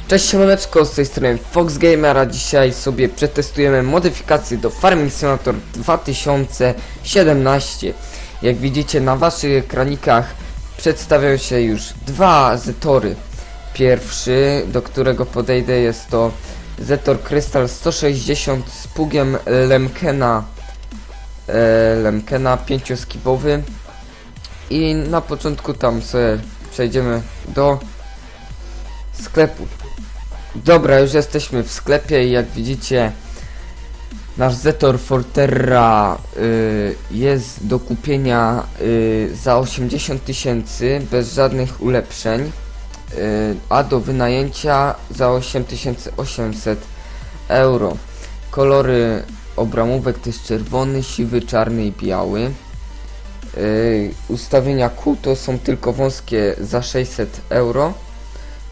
Cześć siemaneczko, z tej strony Fox Gamer, a dzisiaj sobie przetestujemy modyfikację do Farming Simulator 2017. Jak widzicie na waszych ekranikach przedstawiają się już dwa Zetory. Pierwszy, do którego podejdę, jest to Zetor Crystal 160 z pługiem Lemkena 5-skibowy. I na początku tam sobie przejdziemy do sklepu. Dobra, już jesteśmy w sklepie i jak widzicie nasz Zetor Forterra jest do kupienia za 80 000 bez żadnych ulepszeń, a do wynajęcia za 8800 euro. Kolory obramówek to jest czerwony, siwy, czarny i biały. Ustawienia kół to są tylko wąskie za 600 euro.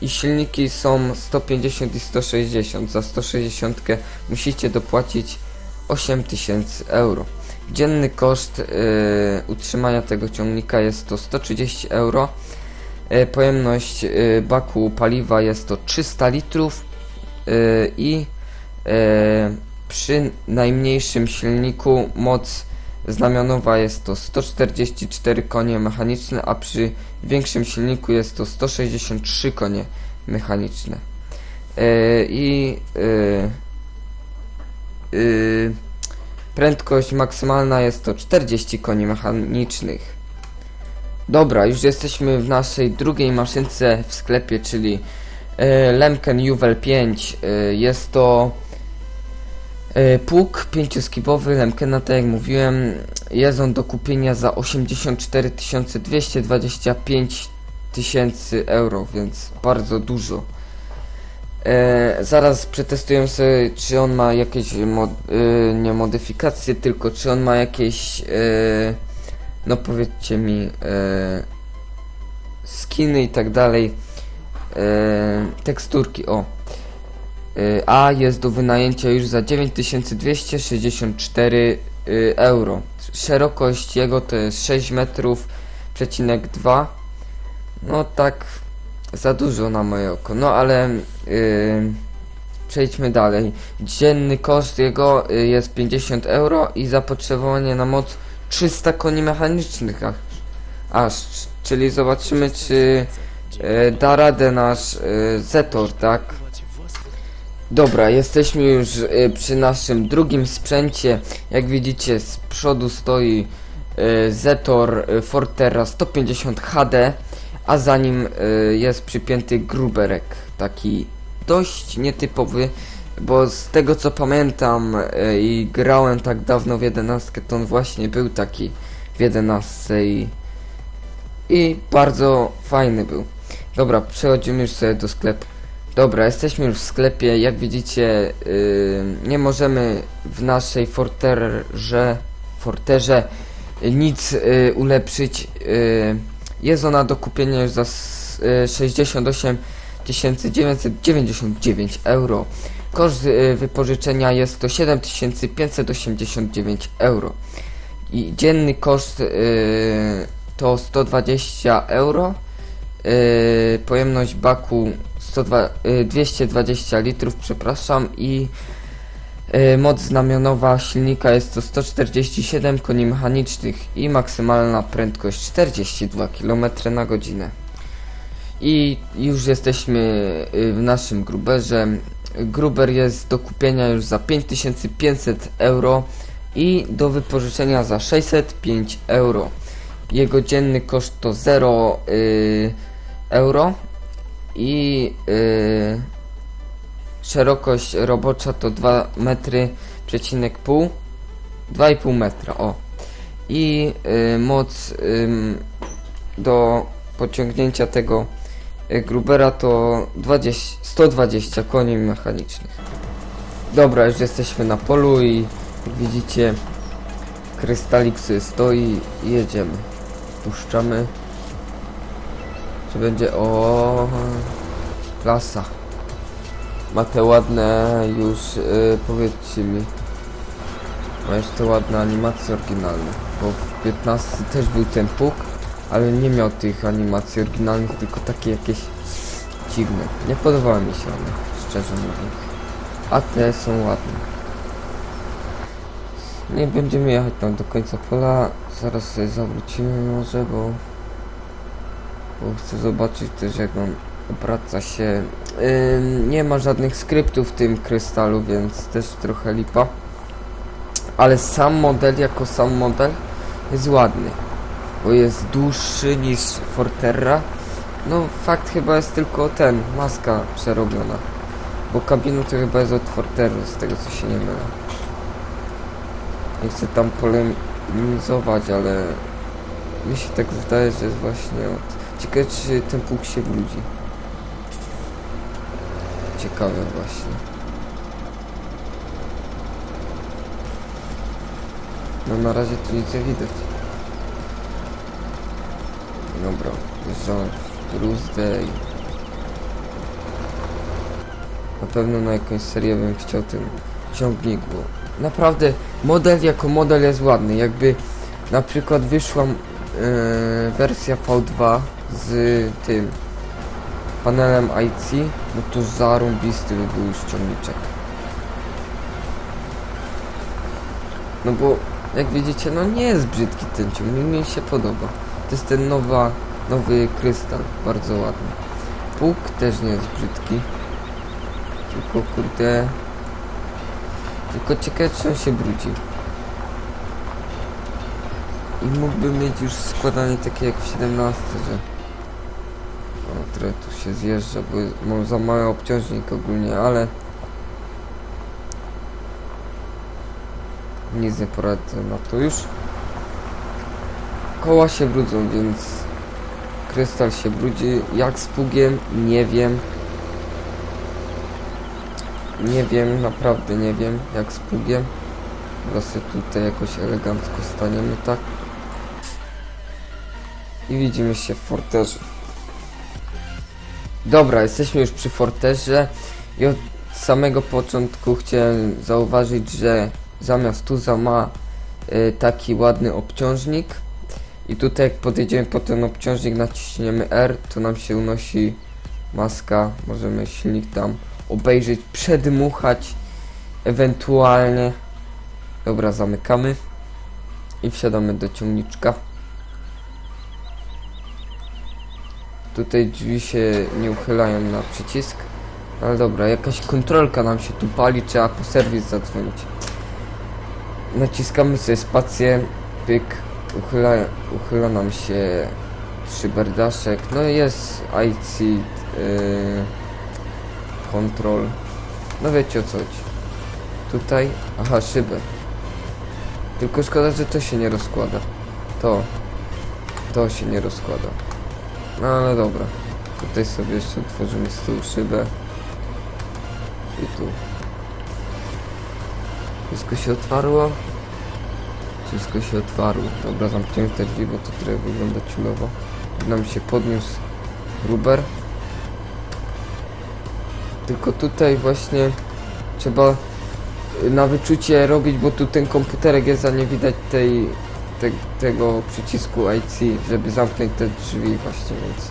I silniki są 150 i 160. Za 160 musicie dopłacić 8000 euro. Dzienny koszt utrzymania tego ciągnika jest to 130 euro. Pojemność baku paliwa jest to 300 litrów i przy najmniejszym silniku moc znamionowa jest to 144 konie mechaniczne, a przy większym silniku jest to 163 konie mechaniczne. Prędkość maksymalna jest to 40 koni mechanicznych. Dobra, już jesteśmy w naszej drugiej maszynce w sklepie, czyli Lemken Juwel 5. Jest to pług 5-skibowy Lemkena, tak jak mówiłem. Jest on do kupienia za 84 225 000 euro, więc bardzo dużo. Zaraz przetestujemy sobie, czy on ma jakieś nie modyfikacje, tylko czy on ma jakieś no powiedzcie mi skiny i tak dalej, teksturki. A jest do wynajęcia już za 9264 euro. Szerokość jego to jest 6 metrów, przecinek 2. No tak za dużo na moje oko. No ale przejdźmy dalej. Dzienny koszt jego jest 50 euro i zapotrzebowanie na moc 300 koni mechanicznych aż. Czyli zobaczymy, czy da radę nasz Zetor, tak? Dobra, jesteśmy już przy naszym drugim sprzęcie. Jak widzicie, z przodu stoi Zetor Forterra 150 HD, a za nim jest przypięty gruberek, taki dość nietypowy, bo z tego co pamiętam i grałem tak dawno w 11, to on właśnie był taki w 11 i bardzo fajny był. Dobra, przechodzimy już sobie do sklepu. Dobra, jesteśmy już w sklepie. Jak widzicie, nie możemy w naszej Forterze nic ulepszyć. Jest ona do kupienia już za 68 999 euro. Koszt wypożyczenia jest to 7589 euro. I dzienny koszt to 120 euro. Pojemność baku 220 litrów, przepraszam, i moc znamionowa silnika jest to 147 koni mechanicznych i maksymalna prędkość 42 km na godzinę. I już jesteśmy w naszym gruberze. Gruber jest do kupienia już za 5500 euro i do wypożyczenia za 605 euro. Jego dzienny koszt to 0 euro i szerokość robocza to 2 metry przecinek pół, 2,5 metra, i moc do pociągnięcia tego grubera to 120 koni mechanicznych. Dobra, już jesteśmy na polu i jak widzicie, krystalik sobie stoi i jedziemy. Puszczamy. Czy będzie klasa. Ma te ładne już, powiedzcie mi, ma już te ładne animacje oryginalne, bo w 15 też był ten puk, ale nie miał tych animacji oryginalnych, tylko takie jakieś dziwne. Nie podobały mi się one, szczerze mówiąc. A te są ładne. Nie będziemy jechać tam do końca pola. Zaraz sobie zawrócimy może, bo chcę zobaczyć też, jak on obraca się. Nie ma żadnych skryptów w tym krystalu, więc też trochę lipa. Ale sam model, jako sam model jest ładny, bo jest dłuższy niż Forterra. No fakt, chyba jest tylko maska przerobiona, bo kabina to chyba jest od Forterry, z tego co się nie mylę. Nie chcę tam polemizować, ale mi się tak wydaje, że jest właśnie od... Ciekawe, czy ten pług się brudzi. Ciekawe właśnie. No na razie tu nic nie widać. Dobra, wjeżdżamy w bruzdę i... Na pewno na jakąś serię bym chciał ten ciągnik, bo naprawdę model jako model jest ładny. Jakby na przykład wyszła wersja V2 z tym panelem IC, no to zarąbisty by był już ciągniczek. No bo jak widzicie, no nie jest brzydki ten ciągnik, mi się podoba. To jest ten nowy krystal, bardzo ładny. Pług też nie jest brzydki. Tylko kurde... Tylko ciekawe, czy on się brudzi. I mógłby mieć już składanie takie jak w 17, że... O, trochę tu się zjeżdża, bo mam za mały obciążnik ogólnie, ale... Nic nie poradzę na to już. Koła się brudzą, więc... Krystal się brudzi. Jak z pługiem? Nie wiem. Nie wiem, naprawdę nie wiem, jak z pługiem. Teraz sobie tutaj jakoś elegancko staniemy, tak? I widzimy się w Forterze. Dobra, jesteśmy już przy Forterze i od samego początku chciałem zauważyć, że zamiast tuza ma taki ładny obciążnik i tutaj jak podejdziemy po ten obciążnik, naciśniemy R, to nam się unosi maska, możemy silnik tam obejrzeć, przedmuchać ewentualnie. Dobra, zamykamy i wsiadamy do ciągniczka. Tutaj drzwi się nie uchylają na przycisk, ale dobra, jakaś kontrolka nam się tu pali, trzeba po serwis zadzwonić. Naciskamy sobie spację, pyk, uchyla nam się szyberdaszek, no jest IC control, no wiecie o co chodzi. Tutaj, aha, szybę. Tylko szkoda, że to się nie rozkłada. To się nie rozkłada. No ale dobra. Tutaj sobie jeszcze otworzymy z tyłu szybę. I tu. Wszystko się otwarło. Wszystko się otwarło. Dobra, zamkniemy te drzwi, bo to trochę wygląda ciulowo. Nam się podniósł rubber. Tylko tutaj właśnie trzeba na wyczucie robić, bo tu ten komputerek jest, a nie widać tego przycisku IC, żeby zamknąć te drzwi właśnie, więc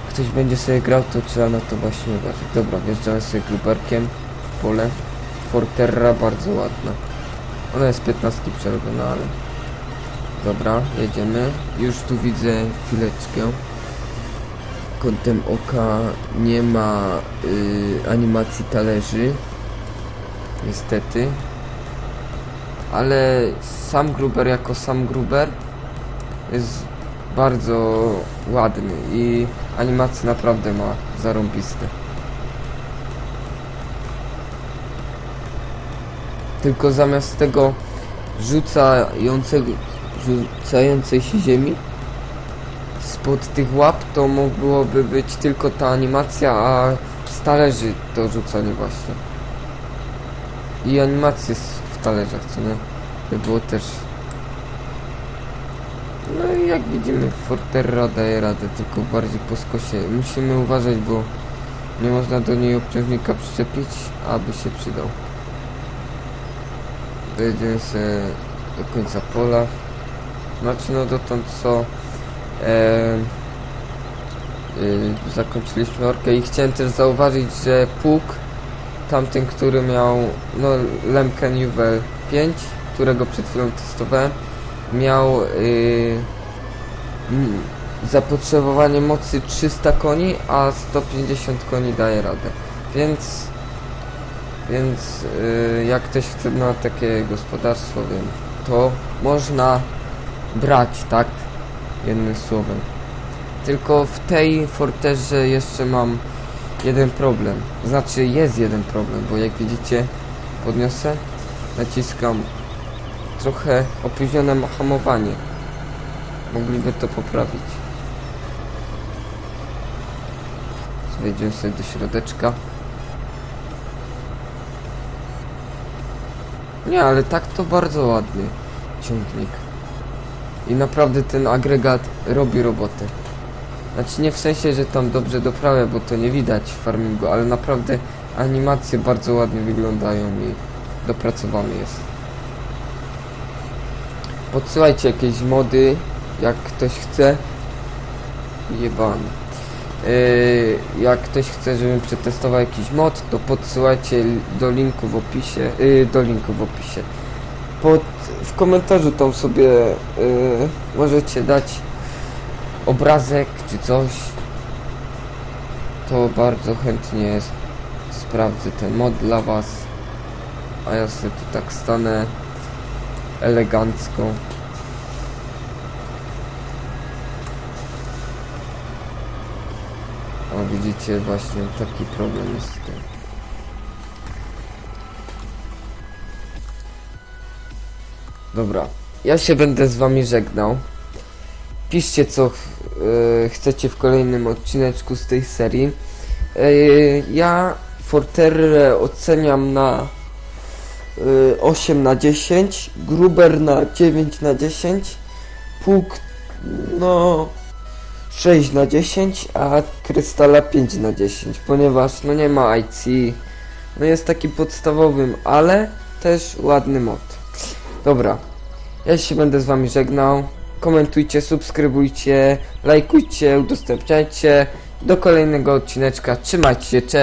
ktoś będzie sobie grał, to trzeba na to właśnie uważać. Dobra, wjeżdżamy sobie gruberkiem w pole. Forterra bardzo ładna. Ona jest 15 przerobiona, ale dobra, jedziemy. Już tu widzę chwileczkę. Kątem oka nie ma animacji talerzy, niestety, ale sam gruber jako sam gruber jest bardzo ładny i animacje naprawdę ma zarąbiste. Tylko zamiast tego rzucającej się ziemi spod tych łap, to mogłoby być tylko ta animacja, a z talerzy to rzucanie właśnie. I animacje w talerzach, co nie? By było też. No i jak widzimy, Forterra daje radę, tylko bardziej po skosie. Musimy uważać, bo nie można do niej obciążnika przyczepić, aby się przydał. Dojedziemy sobie do końca pola. Znaczy no dotąd co zakończyliśmy orkę i chciałem też zauważyć, że pług tamten, który miał no Lemken Juwel 5, którego przed chwilą testowałem, miał zapotrzebowanie mocy 300 koni, a 150 koni daje radę. Więc jak ktoś chce na takie gospodarstwo, wiem, to można brać, tak? Jednym słowem. Tylko w tej forterze jeszcze mam jeden problem. Znaczy jest jeden problem, bo jak widzicie, podniosę, naciskam trochę opóźnione hamowanie. Mogliby to poprawić. Wejdziemy sobie do środeczka. Nie, ale tak to bardzo ładny ciągnik. I naprawdę ten agregat robi robotę. Znaczy nie w sensie, że tam dobrze doprawia, bo to nie widać w farmingu, ale naprawdę animacje bardzo ładnie wyglądają i dopracowany jest. Podsyłajcie jakieś mody, jak ktoś chce. Jebany. Jak ktoś chce, żebym przetestował jakiś mod, to podsyłajcie do linku w opisie. W komentarzu tam sobie możecie dać obrazek czy coś. To bardzo chętnie sprawdzę ten mod dla was. A ja sobie tu tak stanę elegancko. O, widzicie, właśnie taki problem jest z tym. Dobra, ja się będę z wami żegnał. Piszcie co chcecie w kolejnym odcineczku z tej serii. Ja Forterrę oceniam na 8 na 10, Gruber na 9 na 10, Pług no 6 na 10, a Krystala 5 na 10, ponieważ no nie ma IC, no jest taki podstawowym, ale też ładny mod. Dobra, ja się będę z wami żegnał. Komentujcie, subskrybujcie, lajkujcie, udostępniajcie. Do kolejnego odcineczka. Trzymajcie się, cześć!